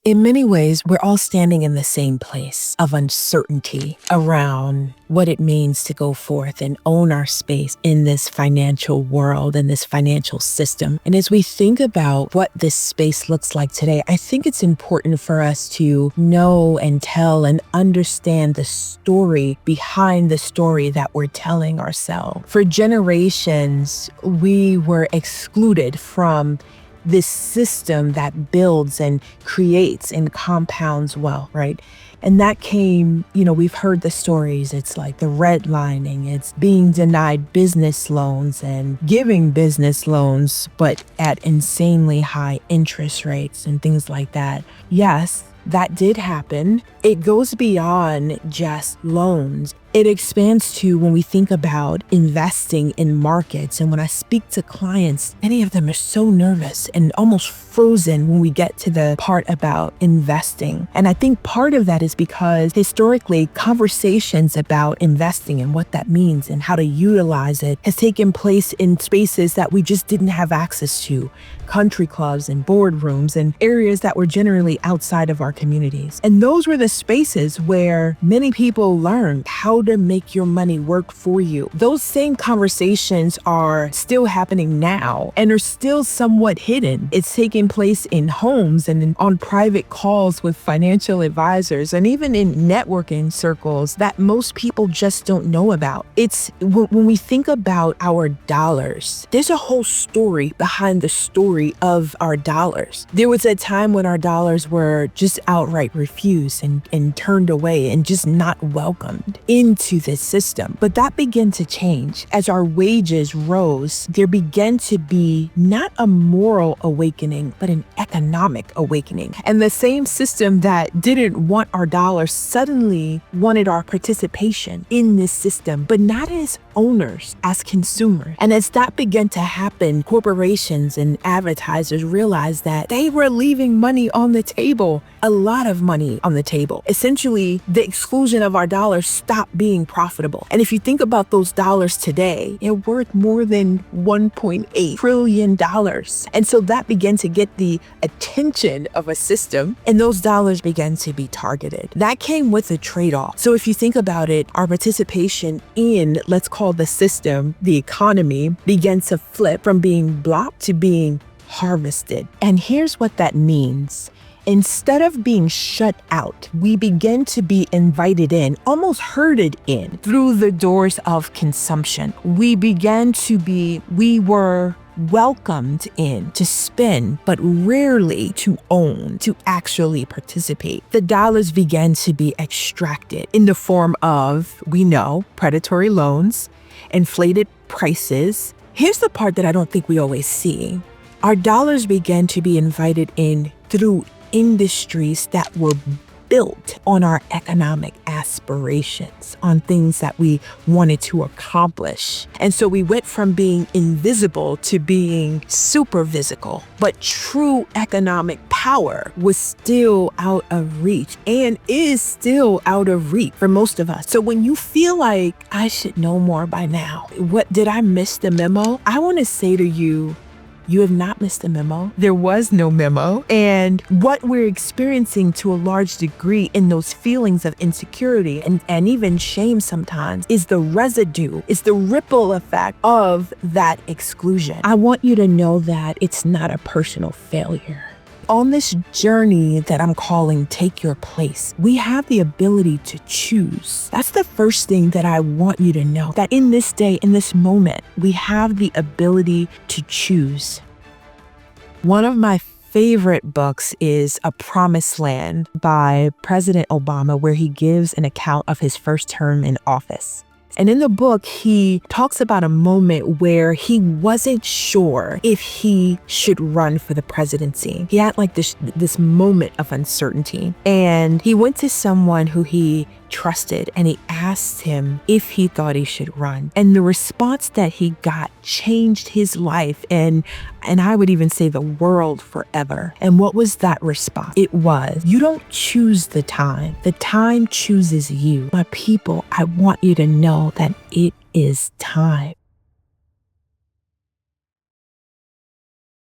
In many ways, we're all standing in the same place of uncertainty around what it means to go forth and own our space in this financial world and this financial system. And as we think about what this space looks like today, I think it's important for us to know and tell and understand the story behind the story that we're telling ourselves. For generations, we were excluded from this system that builds and creates and compounds wealth, right? And that came, we've heard the stories. It's like the redlining, it's being denied business loans and giving business loans, but at insanely high interest rates and things like that. Yes, that did happen. It goes beyond just loans. It expands to when we think about investing in markets. And when I speak to clients, many of them are so nervous and almost frozen when we get to the part about investing. And I think part of that is because historically, conversations about investing and what that means and how to utilize it has taken place in spaces that we just didn't have access to, country clubs and boardrooms and areas that were generally outside of our communities. And those were the spaces where many people learned how to make your money work for you. Those same conversations are still happening now and are still somewhat hidden. It's taking place in homes and on private calls with financial advisors and even in networking circles that most people just don't know about. It's when we think about our dollars, there's a whole story behind the story of our dollars. There was a time when our dollars were just outright refused and turned away and just not welcomed into this system. But that began to change. As our wages rose, there began to be not a moral awakening, but an economic awakening. And the same system that didn't want our dollars suddenly wanted our participation in this system, but not as owners, as consumers. And as that began to happen, corporations and advertisers realized that they were leaving money on the table, a lot of money on the table. Essentially, the exclusion of our dollars stopped being profitable. And if you think about those dollars today, they're worth more than $1.8 trillion. And so that began to get the attention of a system, and those dollars began to be targeted. That came with a trade-off. So if you think about it, our participation in, let's call the system, the economy, began to flip from being blocked to being harvested. And here's what that means. Instead of being shut out, we began to be invited in, almost herded in through the doors of consumption. We were welcomed in to spend, but rarely to own, to actually participate. The dollars began to be extracted in the form of, we know, predatory loans, inflated prices. Here's the part that I don't think we always see. Our dollars began to be invited in through industries that were built on our economic aspirations, on things that we wanted to accomplish. And so we went from being invisible to being super visible. But true economic power was still out of reach and is still out of reach for most of us. So when you feel like I should know more by now, what did I miss the memo? I want to say to you, you have not missed a memo. There was no memo. And what we're experiencing to a large degree in those feelings of insecurity and even shame sometimes is the residue, is the ripple effect of that exclusion. I want you to know that it's not a personal failure. On this journey that I'm calling Take Your Place, we have the ability to choose. That's the first thing that I want you to know, that in this day, in this moment, we have the ability to choose. One of my favorite books is A Promised Land by President Obama, where he gives an account of his first term in office. And in the book, he talks about a moment where he wasn't sure if he should run for the presidency. He had like this moment of uncertainty. And he went to someone who he trusted and he asked him if he thought he should run. And the response that he got changed his life and I would even say the world forever. And what was that response? It was, you don't choose the time chooses you. My people, I want you to know that it is time.